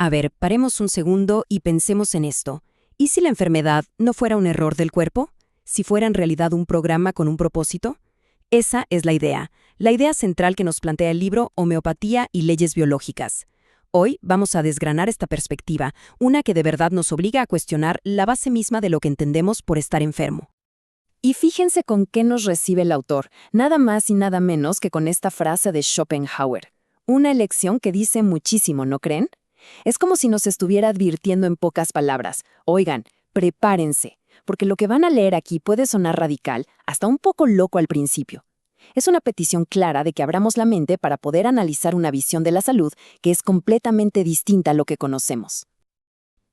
A ver, paremos un segundo y pensemos en esto. ¿Y si la enfermedad no fuera un error del cuerpo? ¿Si fuera en realidad un programa con un propósito? Esa es la idea central que nos plantea el libro Homeopatía y leyes biológicas. Hoy vamos a desgranar esta perspectiva, una que de verdad nos obliga a cuestionar la base misma de lo que entendemos por estar enfermo. Y fíjense con qué nos recibe el autor, nada más y nada menos que con esta frase de Schopenhauer. Una elección que dice muchísimo, ¿no creen? Es como si nos estuviera advirtiendo en pocas palabras. Oigan, prepárense, porque lo que van a leer aquí puede sonar radical, hasta un poco loco al principio. Es una petición clara de que abramos la mente para poder analizar una visión de la salud que es completamente distinta a lo que conocemos.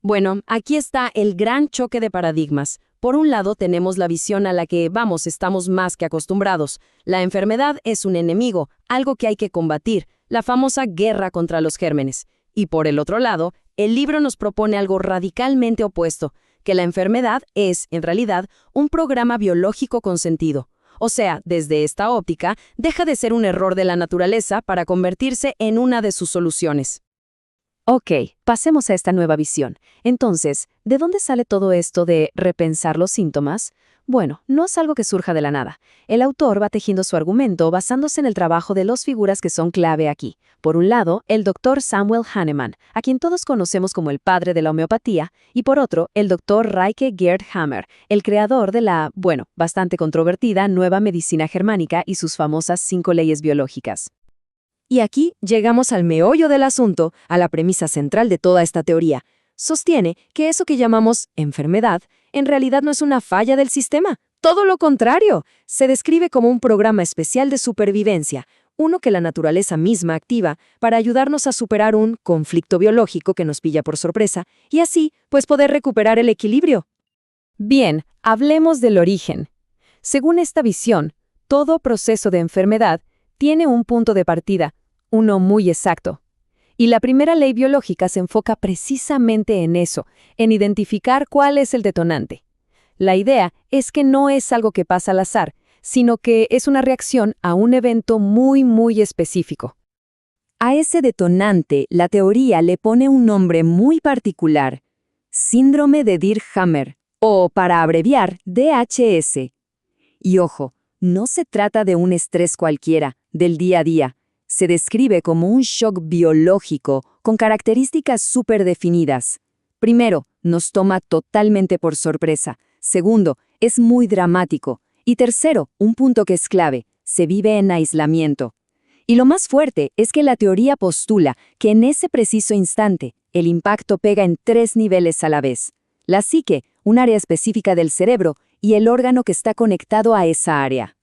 Bueno, aquí está el gran choque de paradigmas. Por un lado tenemos la visión a la que, estamos más que acostumbrados. La enfermedad es un enemigo, algo que hay que combatir, la famosa guerra contra los gérmenes. Y por el otro lado, el libro nos propone algo radicalmente opuesto, que la enfermedad es, en realidad, un programa biológico con sentido. O sea, desde esta óptica, deja de ser un error de la naturaleza para convertirse en una de sus soluciones. Ok, pasemos a esta nueva visión. Entonces, ¿de dónde sale todo esto de repensar los síntomas? Bueno, no es algo que surja de la nada. El autor va tejiendo su argumento basándose en el trabajo de dos figuras que son clave aquí. Por un lado, el doctor Samuel Hahnemann, a quien todos conocemos como el padre de la homeopatía, y por otro, el doctor Reike Gerd Hammer, el creador de la, bastante controvertida Nueva Medicina Germánica y sus famosas 5 leyes biológicas. Y aquí llegamos al meollo del asunto, a la premisa central de toda esta teoría. Sostiene que eso que llamamos enfermedad en realidad no es una falla del sistema. Todo lo contrario, se describe como un programa especial de supervivencia, uno que la naturaleza misma activa para ayudarnos a superar un conflicto biológico que nos pilla por sorpresa y así, poder recuperar el equilibrio. Bien, hablemos del origen. Según esta visión, todo proceso de enfermedad tiene un punto de partida, uno muy exacto. Y la primera ley biológica se enfoca precisamente en eso, en identificar cuál es el detonante. La idea es que no es algo que pasa al azar, sino que es una reacción a un evento muy, muy específico. A ese detonante, la teoría le pone un nombre muy particular, síndrome de Dirkhammer, o para abreviar, DHS. Y ojo, no se trata de un estrés cualquiera, del día a día. Se describe como un shock biológico con características súper definidas. Primero, nos toma totalmente por sorpresa. Segundo, es muy dramático. Y tercero, un punto que es clave, se vive en aislamiento. Y lo más fuerte es que la teoría postula que en ese preciso instante, el impacto pega en 3 niveles a la vez. La psique, un área específica del cerebro, y el órgano que está conectado a esa área.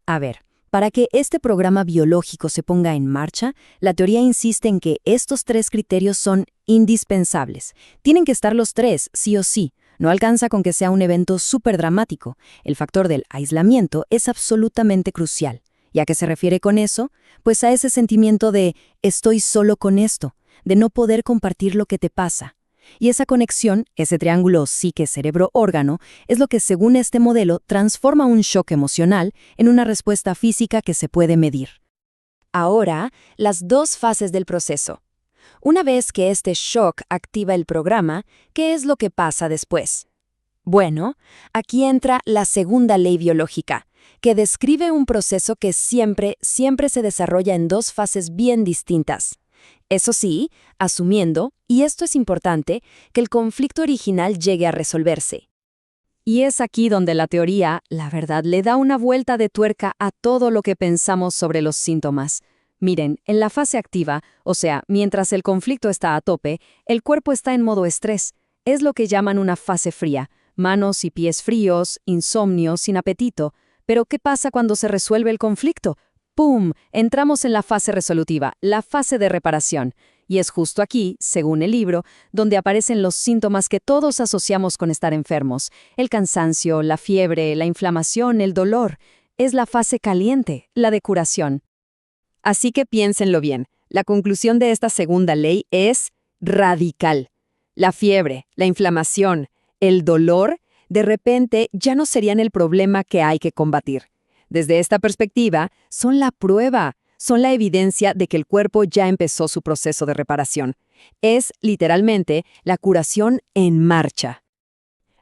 A ver, para que este programa biológico se ponga en marcha, la teoría insiste en que estos 3 criterios son indispensables. Tienen que estar los 3, sí o sí. No alcanza con que sea un evento súper dramático. El factor del aislamiento es absolutamente crucial. ¿Y a qué se refiere con eso? Pues a ese sentimiento de estoy solo con esto, de no poder compartir lo que te pasa. Y esa conexión, ese triángulo psique-cerebro-órgano, es lo que, según este modelo, transforma un shock emocional en una respuesta física que se puede medir. Ahora, las 2 fases del proceso. Una vez que este shock activa el programa, ¿qué es lo que pasa después? Bueno, aquí entra la segunda ley biológica, que describe un proceso que siempre se desarrolla en 2 fases bien distintas. Eso sí, asumiendo, y esto es importante, que el conflicto original llegue a resolverse. Y es aquí donde la teoría, la verdad, le da una vuelta de tuerca a todo lo que pensamos sobre los síntomas. Miren, en la fase activa, o sea, mientras el conflicto está a tope, el cuerpo está en modo estrés. Es lo que llaman una fase fría, manos y pies fríos, insomnio, sin apetito. Pero ¿qué pasa cuando se resuelve el conflicto? ¡Pum! Entramos en la fase resolutiva, la fase de reparación. Y es justo aquí, según el libro, donde aparecen los síntomas que todos asociamos con estar enfermos. El cansancio, la fiebre, la inflamación, el dolor. Es la fase caliente, la de curación. Así que piénsenlo bien. La conclusión de esta segunda ley es radical. La fiebre, la inflamación, el dolor, de repente ya no serían el problema que hay que combatir. Desde esta perspectiva, son la prueba. son la evidencia de que el cuerpo ya empezó su proceso de reparación. Es, literalmente, la curación en marcha.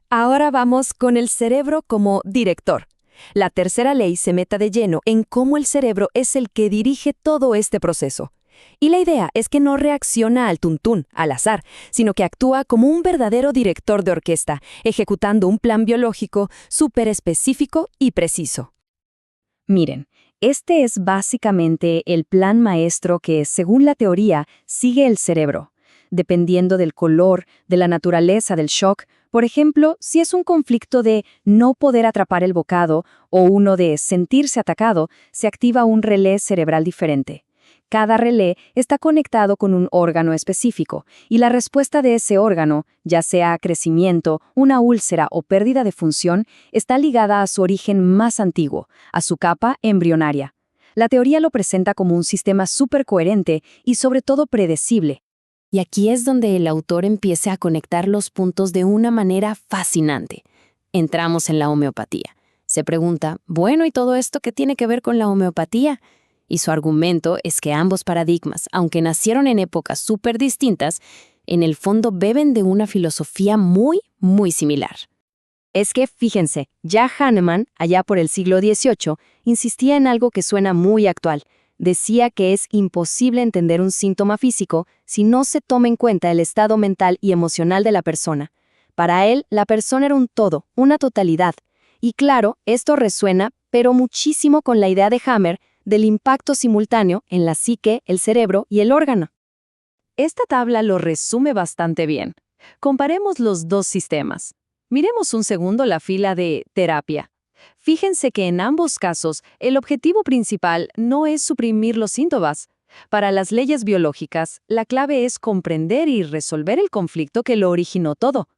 Ahora vamos con el cerebro como director. La tercera ley se mete de lleno en cómo el cerebro es el que dirige todo este proceso. Y la idea es que no reacciona al tuntún, al azar, sino que actúa como un verdadero director de orquesta, ejecutando un plan biológico súper específico y preciso. Miren, este es básicamente el plan maestro que, según la teoría, sigue el cerebro. Dependiendo del color, de la naturaleza del shock, por ejemplo, si es un conflicto de no poder atrapar el bocado o uno de sentirse atacado, se activa un relé cerebral diferente. Cada relé está conectado con un órgano específico, y la respuesta de ese órgano, ya sea crecimiento, una úlcera o pérdida de función, está ligada a su origen más antiguo, a su capa embrionaria. La teoría lo presenta como un sistema súper coherente y sobre todo predecible. Y aquí es donde el autor empieza a conectar los puntos de una manera fascinante. Entramos en la homeopatía. Se pregunta, bueno, ¿y todo esto qué tiene que ver con la homeopatía? Y su argumento es que ambos paradigmas, aunque nacieron en épocas súper distintas, en el fondo beben de una filosofía muy, muy similar. Es que, fíjense, ya Hahnemann, allá por el siglo XVIII, insistía en algo que suena muy actual. Decía que es imposible entender un síntoma físico si no se toma en cuenta el estado mental y emocional de la persona. Para él, la persona era un todo, una totalidad. Y claro, esto resuena, pero muchísimo con la idea de Hammer del impacto simultáneo en la psique, el cerebro y el órgano. Esta tabla lo resume bastante bien. Comparemos los dos sistemas. Miremos un segundo la fila de terapia. Fíjense que en ambos casos, el objetivo principal no es suprimir los síntomas. Para las leyes biológicas, la clave es comprender y resolver el conflicto que lo originó todo.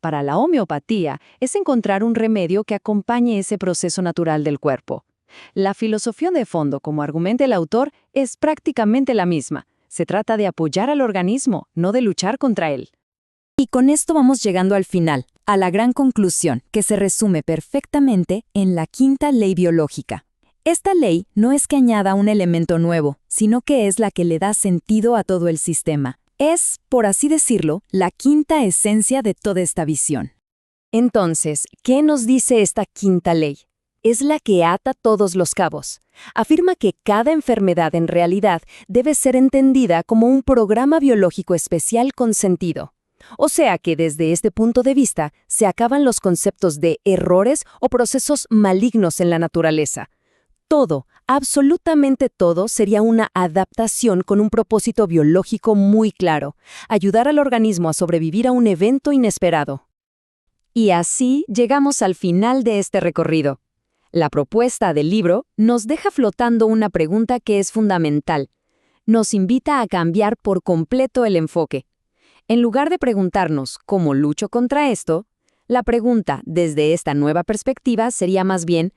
Para la homeopatía, es encontrar un remedio que acompañe ese proceso natural del cuerpo. La filosofía de fondo, como argumenta el autor, es prácticamente la misma. Se trata de apoyar al organismo, no de luchar contra él. Y con esto vamos llegando al final, a la gran conclusión, que se resume perfectamente en la quinta ley biológica. Esta ley no es que añada un elemento nuevo, sino que es la que le da sentido a todo el sistema. Es, por así decirlo, la quinta esencia de toda esta visión. Entonces, ¿qué nos dice esta quinta ley? Es la que ata todos los cabos. Afirma que cada enfermedad en realidad debe ser entendida como un programa biológico especial con sentido. O sea que desde este punto de vista se acaban los conceptos de errores o procesos malignos en la naturaleza. Todo, absolutamente todo, sería una adaptación con un propósito biológico muy claro: ayudar al organismo a sobrevivir a un evento inesperado. Y así llegamos al final de este recorrido. La propuesta del libro nos deja flotando una pregunta que es fundamental. Nos invita a cambiar por completo el enfoque. En lugar de preguntarnos ¿cómo lucho contra esto?, la pregunta desde esta nueva perspectiva sería más bien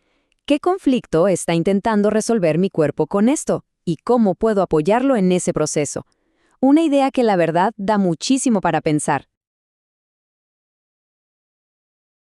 ¿qué conflicto está intentando resolver mi cuerpo con esto? ¿Y cómo puedo apoyarlo en ese proceso? Una idea que la verdad da muchísimo para pensar.